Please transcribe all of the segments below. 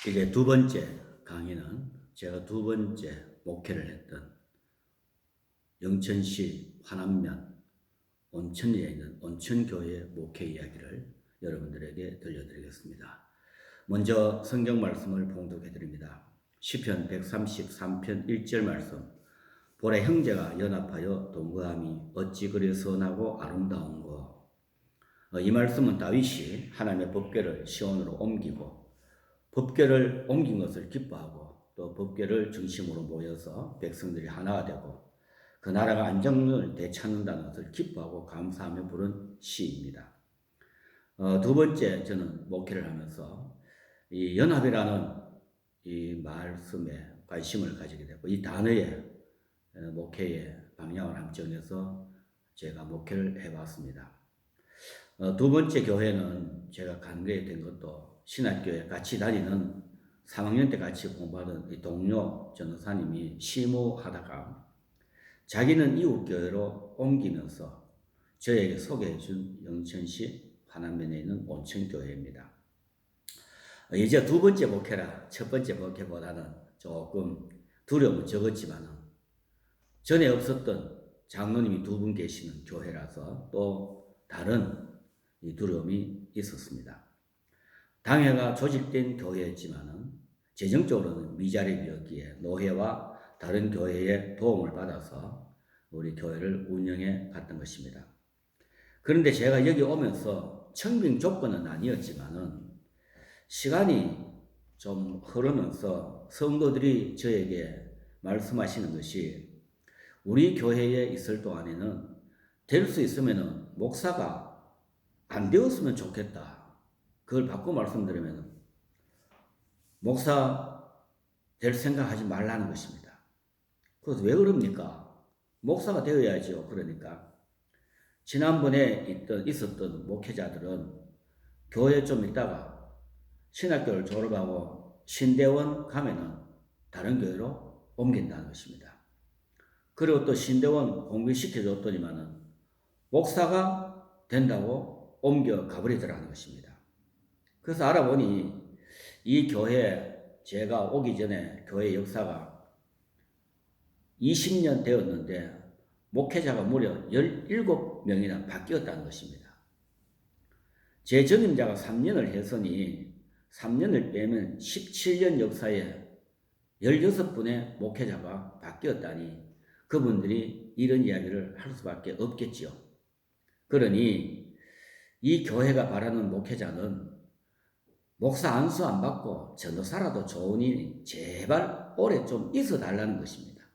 이제 두 번째 강의는 제가 두 번째 목회를 했던 영천시 환안면 온천리에 있는 온천교회 목회 이야기를 여러분들에게 들려드리겠습니다. 먼저 성경 말씀을 봉독해 드립니다. 시편 133편 1절 말씀. 보라, 형제가 연합하여 동거함이 어찌 그리 선하고 아름다운고. 이 말씀은 다윗이 하나님의 법궤를 시온으로 옮기고 법궤를 옮긴 것을 기뻐하고 또 법궤를 중심으로 모여서 백성들이 하나가 되고 그 나라가 안정을 되찾는다는 것을 기뻐하고 감사하며 부른 시입니다. 두 번째, 저는 목회를 하면서 이 연합이라는 이 말씀에 관심을 가지게 되고 이 단어의 목회의 방향을 함 정해서 제가 목회를 해봤습니다. 두 번째 교회는 제가 관계된 것도 신학교에 같이 다니는 3학년 때 같이 공부하던 이 동료 전도사님이 시무하다가 자기는 이웃교회로 옮기면서 저에게 소개해 준 영천시 환안면에 있는 온천교회입니다. 이제 두 번째 목회라 첫 번째 목회보다는 조금 두려움은 적었지만은 전에 없었던 장로님이 두 분 계시는 교회라서 또 다른 이 두려움이 있었습니다. 당회가 조직된 교회였지만은 재정적으로는 미자립이었기에 노회와 다른 교회의 도움을 받아서 우리 교회를 운영해 갔던 것입니다. 그런데 제가 여기 오면서 청빙 조건은 아니었지만은 시간이 좀 흐르면서 성도들이 저에게 말씀하시는 것이 우리 교회에 있을 동안에는 될 수 있으면은 목사가 안 되었으면 좋겠다. 그걸 바꿔 말씀드리면 목사 될 생각하지 말라는 것입니다. 그래서 왜 그럽니까? 목사가 되어야죠. 그러니까 지난번에 있었던 목회자들은 교회 좀 있다가 신학교를 졸업하고 신대원 가면은 다른 교회로 옮긴다는 것입니다. 그리고 또 신대원 공부시켜줬더니만은 목사가 된다고 옮겨 가버리더라는 것입니다. 그래서 알아보니 이 교회 제가 오기 전에 교회 역사가 20년 되었는데 목회자가 무려 17명이나 바뀌었다는 것입니다. 제 전임자가 3년을 했으니 3년을 빼면 17년 역사에 16분의 목회자가 바뀌었다니 그분들이 이런 이야기를 할 수밖에 없겠지요. 그러니 이 교회가 바라는 목회자는 목사 안수 안 받고 전도사라도 좋으니 제발 오래 좀 있어 달라는 것입니다.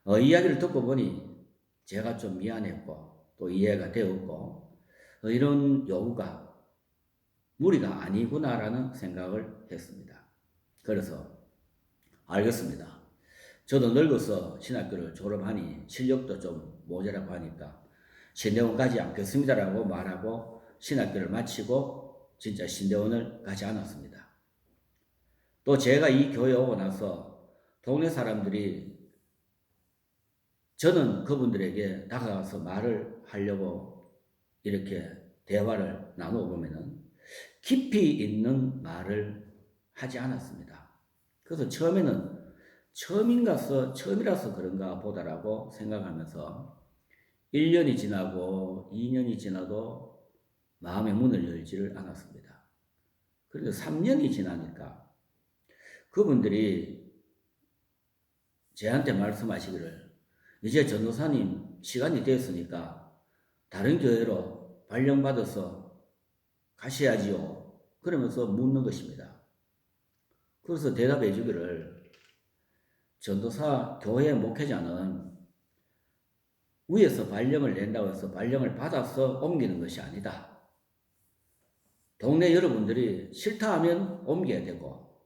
이야기를 듣고 보니 제가 좀 미안했고 또 이해가 되었고 이런 요구가 무리가 아니구나라는 생각을 했습니다. 그래서 알겠습니다. 저도 늙어서 신학교를 졸업하니 실력도 좀 모자라고 하니까 신대원 가지 않겠습니다라고 말하고 신학교를 마치고 진짜 신대원을 가지 않았습니다. 또 제가 이 교회에 오고 나서 동네 사람들이 저는 그분들에게 다가가서 말을 하려고 이렇게 대화를 나누어 보면은 깊이 있는 말을 하지 않았습니다. 그래서 처음이라서 그런가 보다라고 생각하면서 1년이 지나고 2년이 지나도 마음의 문을 열지를 않았습니다. 그런데 3년이 지나니까 그분들이 저한테 말씀하시기를 이제 전도사님 시간이 되었으니까 다른 교회로 발령받아서 가셔야지요. 그러면서 묻는 것입니다. 그래서 대답해 주기를 전도사 교회 목회자는 위에서 발령을 낸다고 해서 발령을 받아서 옮기는 것이 아니다. 동네 여러분들이 싫다 하면 옮겨야 되고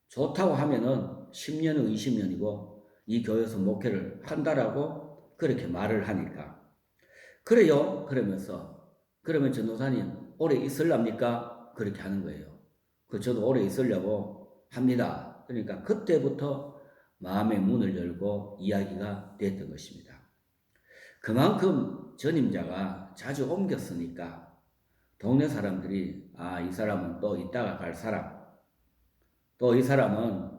좋다고 하면은 10년은 20년이고 이 교회에서 목회를 한다라고 그렇게 말을 하니까 그래요? 그러면서 그러면 전도사님 오래 있을랍니까? 그렇게 하는 거예요. 저도 오래 있으려고 합니다. 그러니까 그때부터 마음의 문을 열고 이야기가 됐던 것입니다. 그만큼 전임자가 자주 옮겼으니까 동네 사람들이 이 사람은 또 있다가 갈 사람, 또 이 사람은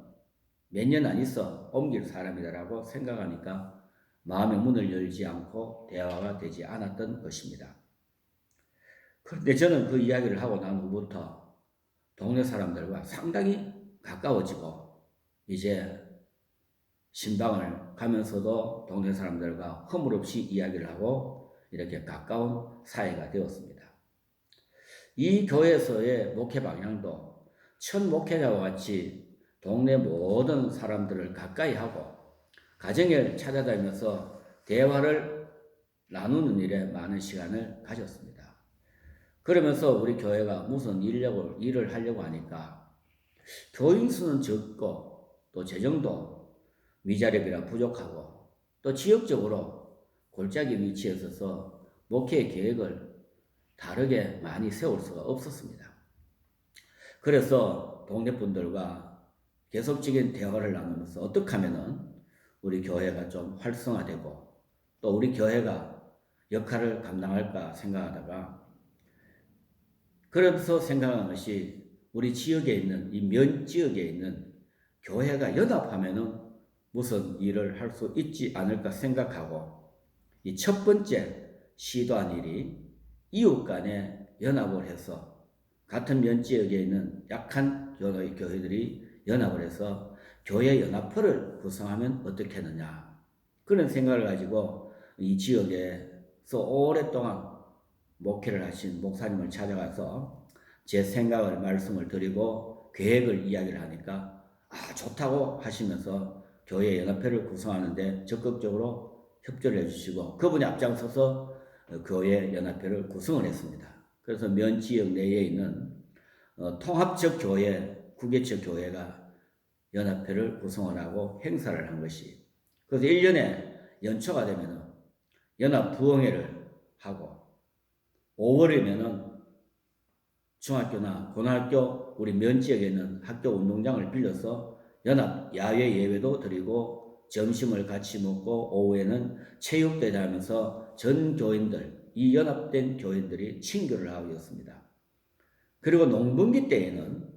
몇 년 안 있어 옮길 사람이다라고 생각하니까 마음의 문을 열지 않고 대화가 되지 않았던 것입니다. 그런데 저는 그 이야기를 하고 난 후부터 동네 사람들과 상당히 가까워지고 이제 신방을 가면서도 동네 사람들과 허물없이 이야기를 하고 이렇게 가까운 사이가 되었습니다. 이 교회에서의 목회 방향도 첫 목회자와 같이 동네 모든 사람들을 가까이 하고 가정을 찾아다니면서 대화를 나누는 일에 많은 시간을 가졌습니다. 그러면서 우리 교회가 무슨 일을 하려고 하니까 교인 수는 적고 또 재정도 미자립이라 부족하고 또 지역적으로 골짜기 위치에 있어서 목회 계획을 다르게 많이 세울 수가 없었습니다. 그래서 동네 분들과 계속적인 대화를 나누면서 어떻게 하면은 우리 교회가 좀 활성화되고 또 우리 교회가 역할을 감당할까 생각하다가 그러면서 생각한 것이 우리 지역에 있는 이 면 지역에 있는 교회가 연합하면은 무슨 일을 할 수 있지 않을까 생각하고 이 첫 번째 시도한 일이 이웃 간에 연합을 해서 같은 면 지역에 있는 약한 교회들이 연합을 해서 교회 연합회를 구성하면 어떻겠느냐 그런 생각을 가지고 이 지역에서 오랫동안 목회를 하신 목사님을 찾아가서 제 생각을 말씀을 드리고 계획을 이야기를 하니까 좋다고 하시면서 교회 연합회를 구성하는데 적극적으로 협조를 해주시고 그분이 앞장서서 교회 연합회를 구성을 했습니다. 그래서 면 지역 내에 있는 통합적 교회, 구개척 교회가 연합회를 구성을 하고 행사를 한 것이 그래서 1년에 연초가 되면 연합 부흥회를 하고 5월이면은 중학교나 고등학교 우리 면 지역에 있는 학교 운동장을 빌려서 연합 야외 예배도 드리고 점심을 같이 먹고 오후에는 체육대회 하면서 전 교인들 이 연합된 교인들이 친교를 하고 있습니다. 그리고 농번기 때에는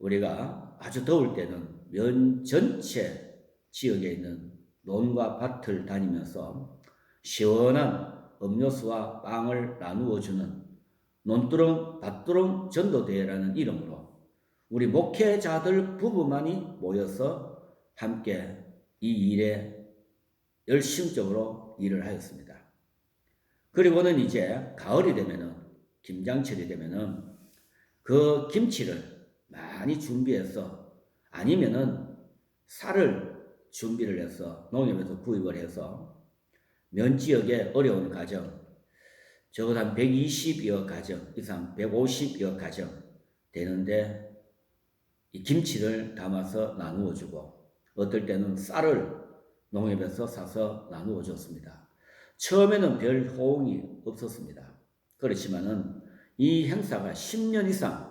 우리가 아주 더울 때는 면 전체 지역에 있는 논과 밭을 다니면서 시원한 음료수와 빵을 나누어 주는 논두렁 밭두렁 전도대회라는 이름으로 우리 목회자들 부부만이 모여서 함께 이 일에 열심적으로 일을 하였습니다. 그리고는 이제 가을이 되면은 김장철이 되면은 그 김치를 많이 준비해서 아니면은 쌀을 준비를 해서 농협에서 구입을 해서 면 지역의 어려운 가정 적어도 한 120여 가정 이상 150여 가정 되는데 이 김치를 담아서 나누어 주고 어떨 때는 쌀을 농협에서 사서 나누어 줬습니다. 처음에는 별 호응이 없었습니다. 그렇지만은 이 행사가 10년 이상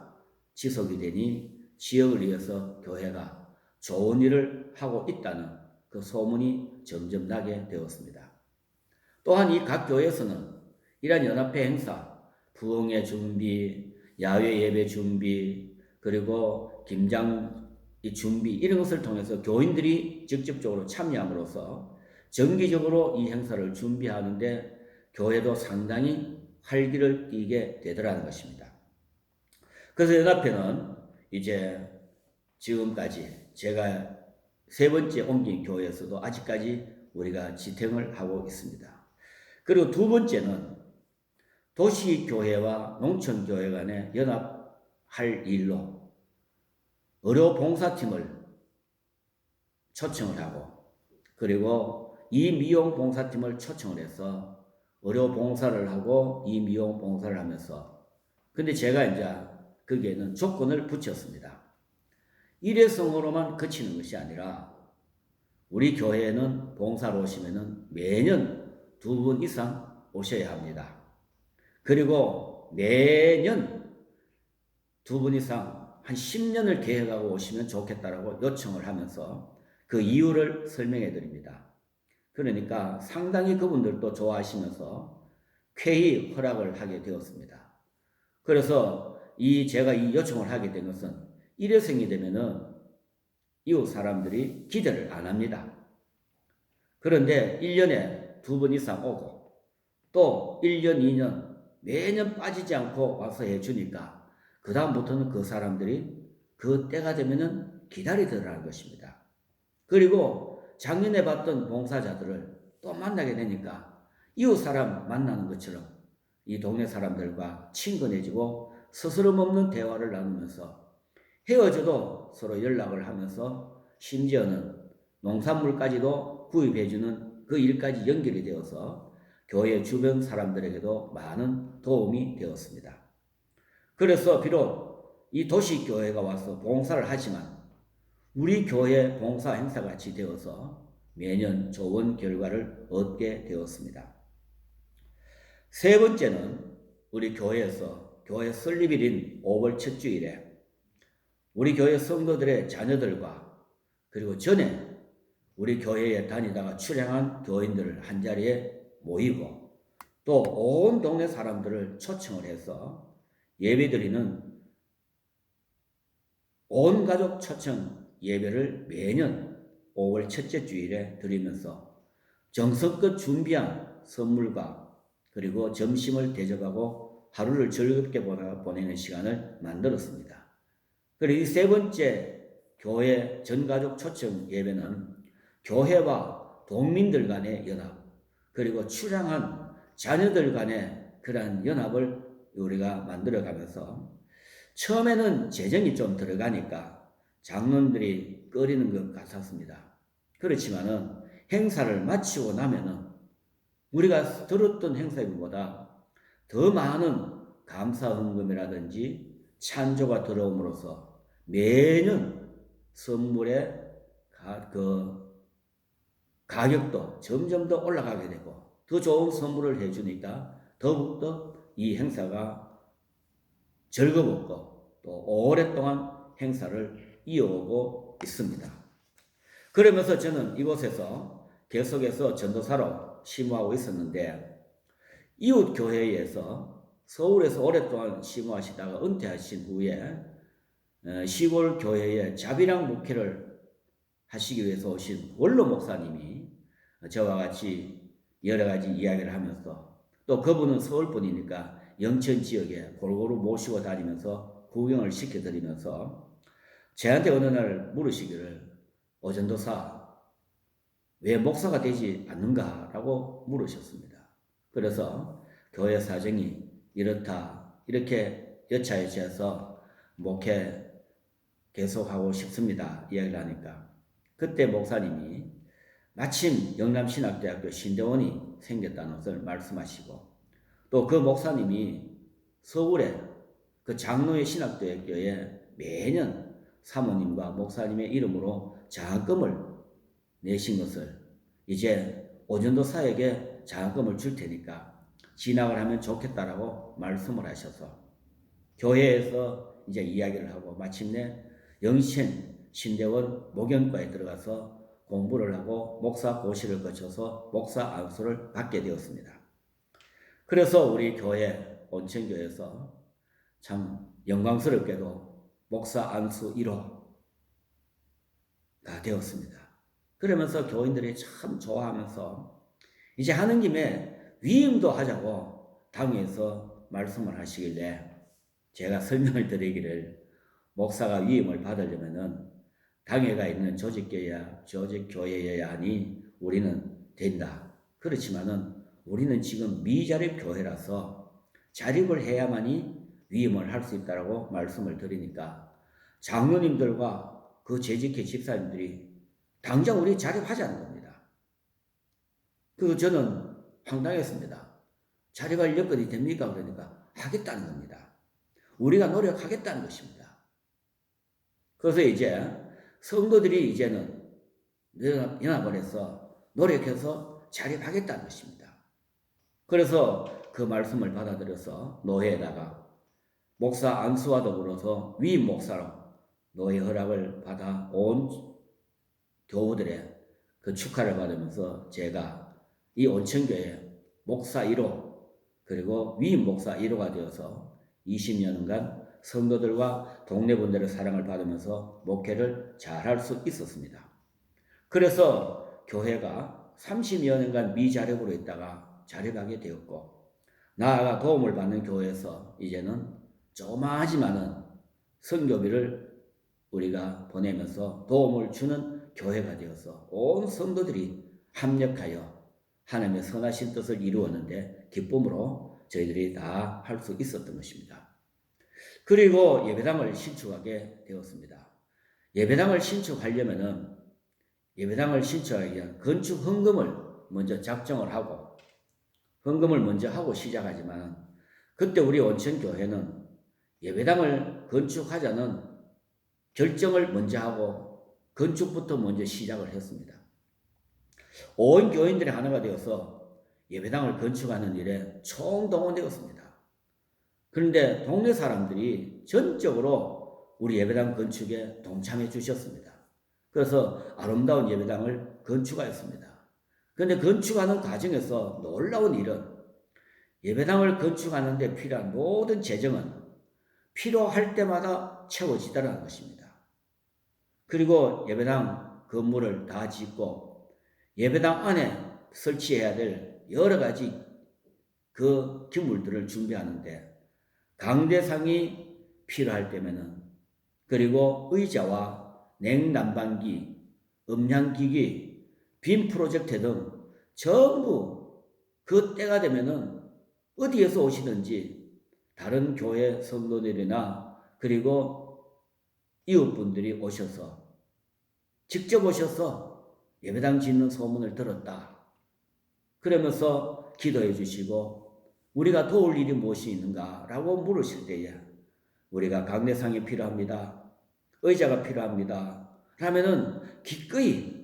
지속이 되니 지역을 위해서 교회가 좋은 일을 하고 있다는 그 소문이 점점 나게 되었습니다. 또한 이 각 교회에서는 이러한 연합회 행사, 부흥회 준비, 야외 예배 준비, 그리고 김장 준비 이런 것을 통해서 교인들이 직접적으로 참여함으로써 정기적으로 이 행사를 준비하는데 교회도 상당히 활기를 띠게 되더라는 것입니다. 그래서 연합회는 이제 지금까지 제가 세 번째 옮긴 교회에서도 아직까지 우리가 지탱을 하고 있습니다. 그리고 두 번째는 도시교회와 농촌교회 간에 연합할 일로 의료봉사팀을 초청을 하고 그리고 이미용봉사팀을 초청을 해서 의료봉사를 하고 이미용봉사를 하면서 근데 제가 이제 거기에는 조건을 붙였습니다. 일회성으로만 그치는 것이 아니라 우리 교회에는 봉사로 오시면은 매년 2분 이상 오셔야 합니다. 그리고 매년 2분 이상 한 10년을 계획하고 오시면 좋겠다라고 요청을 하면서 그 이유를 설명해 드립니다. 그러니까 상당히 그분들도 좋아하시면서 쾌히 허락을 하게 되었습니다. 그래서 제가 이 요청을 하게 된 것은 일회성이 되면은 이웃 사람들이 기대를 안 합니다. 그런데 1년에 2번 이상 오고 또 1년, 2년 매년 빠지지 않고 와서 해주니까 그 다음부터는 그 사람들이 그 때가 되면은 기다리더라는 것입니다. 그리고 작년에 봤던 봉사자들을 또 만나게 되니까 이웃 사람 만나는 것처럼 이 동네 사람들과 친근해지고 스스럼 없는 대화를 나누면서 헤어져도 서로 연락을 하면서 심지어는 농산물까지도 구입해주는 그 일까지 연결이 되어서 교회 주변 사람들에게도 많은 도움이 되었습니다. 그래서 비록 이 도시교회가 와서 봉사를 하지만 우리 교회 봉사 행사같이 되어서 매년 좋은 결과를 얻게 되었습니다. 세 번째는 우리 교회에서 교회 설립일인 5월 첫 주일에 우리 교회 성도들의 자녀들과 그리고 전에 우리 교회에 다니다가 출향한 교인들을 한자리에 모이고 또 온 동네 사람들을 초청을 해서 예배드리는 온 가족 초청 예배를 매년 5월 첫째 주일에 드리면서 정성껏 준비한 선물과 그리고 점심을 대접하고 하루를 즐겁게 보내는 시간을 만들었습니다. 그리고 이 세 번째 교회 전가족 초청 예배는 교회와 동민들 간의 연합, 그리고 출향한 자녀들 간의 그러한 연합을 우리가 만들어가면서 처음에는 재정이 좀 들어가니까 장로들이 꺼리는 것 같았습니다. 그렇지만은 행사를 마치고 나면은 우리가 들었던 행사보다 더 많은 감사 헌금이라든지 찬조가 들어옴으로써 매년 선물의 가격도 점점 더 올라가게 되고 더 좋은 선물을 해주니까 더욱더 이 행사가 즐거웠고 또 오랫동안 행사를 이어오고 있습니다. 그러면서 저는 이곳에서 계속해서 전도사로 심호하고 있었는데 이웃교회에서 서울에서 오랫동안 심호하시다가 은퇴하신 후에 시골 교회에 자비랑 목회를 하시기 위해서 오신 원로 목사님이 저와 같이 여러 가지 이야기를 하면서 또 그분은 서울 분이니까 영천 지역에 골고루 모시고 다니면서 구경을 시켜드리면서 저한테 어느 날 물으시기를 오전도사 왜 목사가 되지 않는가라고 물으셨습니다. 그래서 교회 사정이 이렇다 이렇게 여차여차해서 목회 계속하고 싶습니다 이야기를 하니까 그때 목사님이 마침 영남신학대학교 신대원이 생겼다는 것을 말씀하시고 또 그 목사님이 서울에 그 장로의 신학대학교에 매년 사모님과 목사님의 이름으로 장학금을 내신 것을 이제 오전도사에게 장학금을 줄 테니까 진학을 하면 좋겠다라고 말씀을 하셔서 교회에서 이제 이야기를 하고 마침내 영신 신대원 목연과에 들어가서 공부를 하고 목사 고시를 거쳐서 목사 안수를 받게 되었습니다. 그래서 우리 교회 온천교회에서 참 영광스럽게도 목사 안수 1호가 되었습니다. 그러면서 교인들이 참 좋아하면서 이제 하는 김에 위임도 하자고 당에서 말씀을 하시길래 제가 설명을 드리기를 목사가 위임을 받으려면은 당회가 있는 조직교회여야 하니 우리는 된다. 그렇지만은 우리는 지금 미자립 교회라서 자립을 해야만이 위임을 할 수 있다라고 말씀을 드리니까 장로님들과 그 재직회 집사님들이 당장 우리 자립하자는 겁니다. 저는 황당했습니다. 자립할 여건이 됩니까? 그러니까 하겠다는 겁니다. 우리가 노력하겠다는 것입니다. 그래서 이제 성도들이 이제는 연합을 해서 노력해서 자립하겠다는 것입니다. 그래서 그 말씀을 받아들여서 노회에다가 목사 안수와 더불어서 위임 목사로 노회 허락을 받아 온 교우들의 그 축하를 받으면서 제가 이 온천교회 목사 1호 그리고 위임 목사 1호가 되어서 20년간 성도들과 동네 분들의 사랑을 받으면서 목회를 잘할 수 있었습니다. 그래서 교회가 30여 년간 미자력으로 있다가 자력하게 되었고, 나아가 도움을 받는 교회에서 이제는 조마하지만은 선교비를 우리가 보내면서 도움을 주는 교회가 되어서 온 성도들이 합력하여 하나님의 선하신 뜻을 이루었는데 기쁨으로 저희들이 다 할 수 있었던 것입니다. 그리고 예배당을 신축하게 되었습니다. 예배당을 신축하려면은 예배당을 신축하기 위한 건축 헌금을 먼저 작정을 하고 헌금을 먼저 하고 시작하지만 그때 우리 온천교회는 예배당을 건축하자는 결정을 먼저 하고 건축부터 먼저 시작을 했습니다. 온 교인들이 하나가 되어서 예배당을 건축하는 일에 총동원되었습니다. 그런데 동네 사람들이 전적으로 우리 예배당 건축에 동참해 주셨습니다. 그래서 아름다운 예배당을 건축하였습니다. 그런데 건축하는 과정에서 놀라운 일은 예배당을 건축하는 데 필요한 모든 재정은 필요할 때마다 채워지더라는 것입니다. 그리고 예배당 건물을 다 짓고 예배당 안에 설치해야 될 여러 가지 그 기물들을 준비하는데 강대상이 필요할 때면은 그리고 의자와 냉난방기, 음향기기, 빔 프로젝터 등 전부 그 때가 되면은 어디에서 오시든지 다른 교회 성도들이나 그리고 이웃분들이 오셔서 직접 오셔서 예배당 짓는 소문을 들었다. 그러면서 기도해 주시고 우리가 도울 일이 무엇이 있는가 라고 물으실 때에 우리가 강대상이 필요합니다. 의자가 필요합니다. 라면은 기꺼이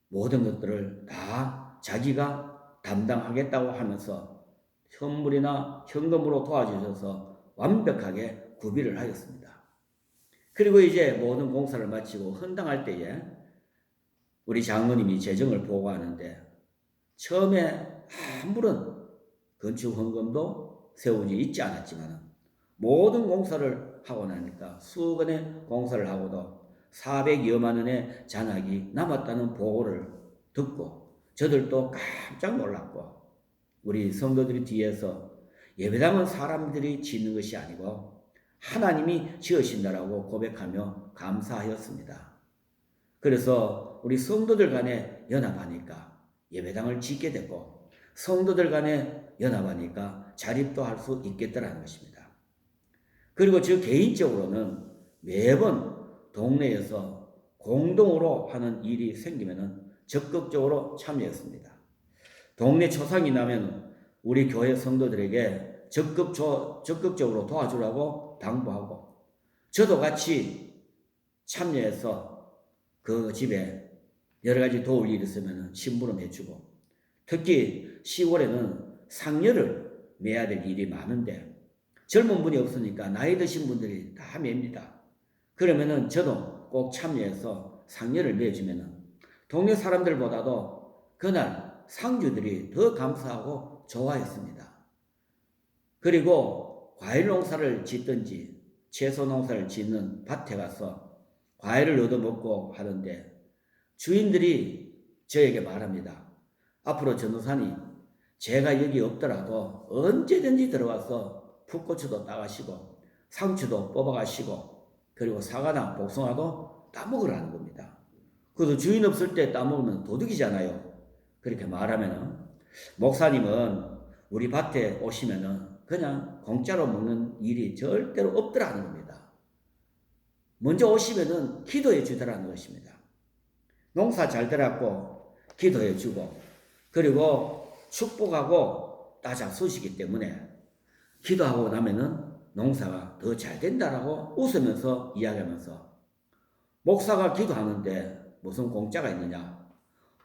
모든 것들을 다 자기가 담당하겠다고 하면서 현물이나 현금으로 도와주셔서 완벽하게 구비를 하였습니다. 그리고 이제 모든 공사를 마치고 헌당할 때에 우리 장로님이 재정을 보고하는데 처음에 아무런 건축 헌금도 세우지 있지 않았지만 모든 공사를 하고 나니까 수건의 공사를 하고도 400여만 원의 잔액이 남았다는 보고를 듣고 저들도 깜짝 놀랐고 우리 성도들이 뒤에서 예배당은 사람들이 짓는 것이 아니고 하나님이 지으신다라고 고백하며 감사하였습니다. 그래서 우리 성도들 간에 연합하니까 예배당을 짓게 됐고 성도들 간에 연합하니까 자립도 할 수 있겠다라는 것입니다. 그리고 저 개인적으로는 매번 동네에서 공동으로 하는 일이 생기면 적극적으로 참여했습니다. 동네 초상이 나면 우리 교회 성도들에게 적극적으로 도와주라고 당부하고 저도 같이 참여해서 그 집에 여러 가지 도울 일이 있으면 심부름 해주고 특히 10월에는 상여를 매야 될 일이 많은데 젊은 분이 없으니까 나이 드신 분들이 다 맵니다. 그러면은 저도 꼭 참여해서 상여를 매주면은 동네 사람들보다도 그날 상주들이 더 감사하고 좋아했습니다. 그리고 과일 농사를 짓든지 채소 농사를 짓는 밭에 가서 과일을 얻어먹고 하는데 주인들이 저에게 말합니다. 앞으로 전도사님, 제가 여기 없더라도 언제든지 들어와서 풋고추도 따가시고 상추도 뽑아가시고 그리고 사과나 복숭아도 따먹으라는 겁니다. 그래도 주인 없을 때 따먹으면 도둑이잖아요. 그렇게 말하면은 목사님은 우리 밭에 오시면은 그냥 공짜로 먹는 일이 절대로 없더라는 겁니다. 먼저 오시면은 기도해 주더라는 것입니다. 농사 잘 되라고 기도해 주고 그리고 축복하고 따자 쏘시기 때문에 기도하고 나면은 농사가 더 잘 된다라고 웃으면서 이야기하면서 목사가 기도하는데 무슨 공짜가 있느냐?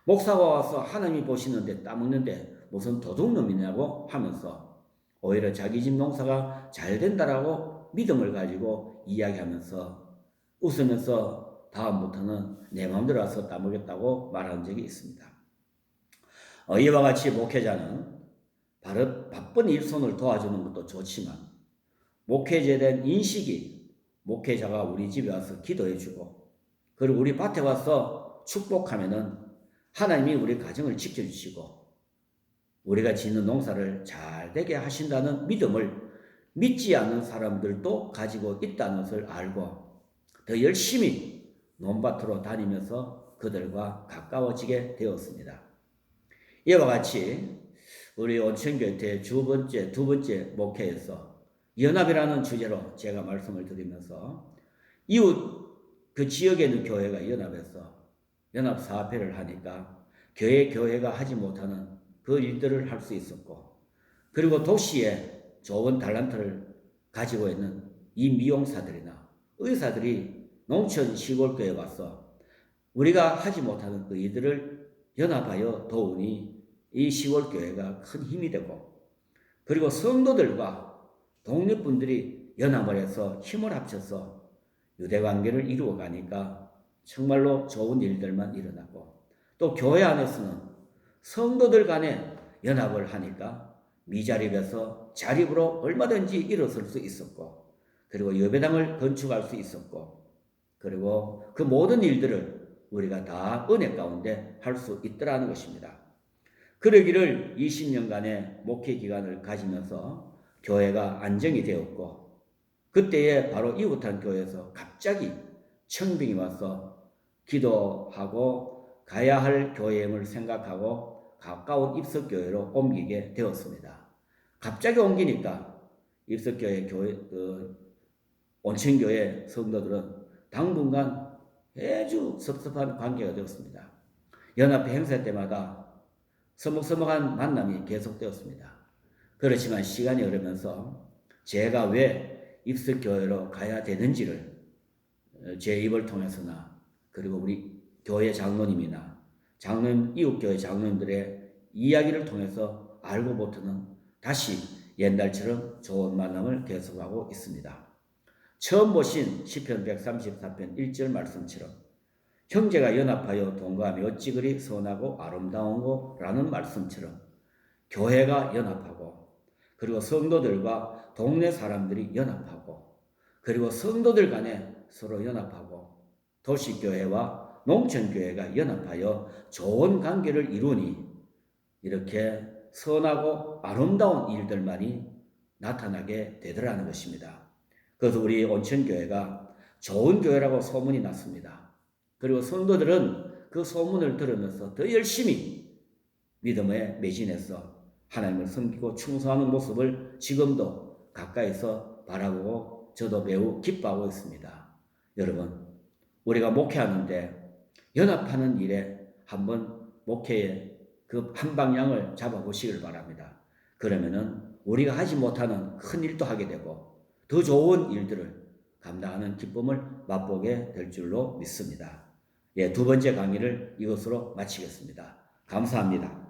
목사가 와서 하나님이 보시는데 따먹는데 무슨 도둑놈이냐고 하면서 오히려 자기 집 농사가 잘 된다라고 믿음을 가지고 이야기하면서 웃으면서 다음부터는 내 마음대로 와서 따먹겠다고 말한 적이 있습니다. 이와 같이 목회자는 바쁜 일손을 도와주는 것도 좋지만 목회자에 대한 인식이 목회자가 우리 집에 와서 기도해주고 그리고 우리 밭에 와서 축복하면은 하나님이 우리 가정을 지켜주시고 우리가 짓는 농사를 잘 되게 하신다는 믿음을 믿지 않는 사람들도 가지고 있다는 것을 알고 더 열심히 논밭으로 다니면서 그들과 가까워지게 되었습니다. 이와 같이 우리 온천교회 두 번째 목회에서 연합이라는 주제로 제가 말씀을 드리면서 이웃 그 지역에 있는 교회가 연합해서 연합사업회를 하니까 교회가 하지 못하는 그 일들을 할 수 있었고 그리고 도시에 좋은 달란트를 가지고 있는 이 미용사들이나 의사들이 농촌 시골교회에 와서 우리가 하지 못하는 그 일들을 연합하여 도우니 이 시골교회가 큰 힘이 되고 그리고 성도들과 독립분들이 연합을 해서 힘을 합쳐서 유대관계를 이루어 가니까 정말로 좋은 일들만 일어나고 또 교회 안에서는 성도들 간에 연합을 하니까 미자립에서 자립으로 얼마든지 일어설 수 있었고 그리고 예배당을 건축할 수 있었고 그리고 그 모든 일들을 우리가 다 은혜 가운데 할 수 있더라는 것입니다. 그러기를 20년간의 목회 기간을 가지면서 교회가 안정이 되었고 그때에 바로 이웃한 교회에서 갑자기 청빙이 와서 기도하고 가야 할 교회임을 생각하고 가까운 입석교회로 옮기게 되었습니다. 갑자기 옮기니까 입석교회 온천교회 성도들은 당분간 아주 섭섭한 관계가 되었습니다. 연합회 행사 때마다 서먹서먹한 만남이 계속되었습니다. 그렇지만 시간이 흐르면서 제가 왜 입석교회로 가야 되는지를 제 입을 통해서나 그리고 우리 교회 장로님이나 이웃교회 장로님들의 이야기를 통해서 알고부터는 다시 옛날처럼 좋은 만남을 계속하고 있습니다. 처음 보신 시편 134편 1절 말씀처럼 형제가 연합하여 동거하며 어찌 그리 선하고 아름다운고 라는 말씀처럼 교회가 연합하고 그리고 성도들과 동네 사람들이 연합하고 그리고 성도들 간에 서로 연합하고 도시교회와 농촌교회가 연합하여 좋은 관계를 이루니 이렇게 선하고 아름다운 일들만이 나타나게 되더라는 것입니다. 그래서 우리 온천교회가 좋은 교회라고 소문이 났습니다. 그리고 성도들은 그 소문을 들으면서 더 열심히 믿음에 매진해서 하나님을 섬기고 충성하는 모습을 지금도 가까이서 바라보고 저도 매우 기뻐하고 있습니다. 여러분, 우리가 목회하는데 연합하는 일에 한번 목회의 그 한 방향을 잡아보시길 바랍니다. 그러면은 우리가 하지 못하는 큰 일도 하게 되고 더 좋은 일들을 감당하는 기쁨을 맛보게 될 줄로 믿습니다. 두 번째 강의를 이것으로 마치겠습니다. 감사합니다.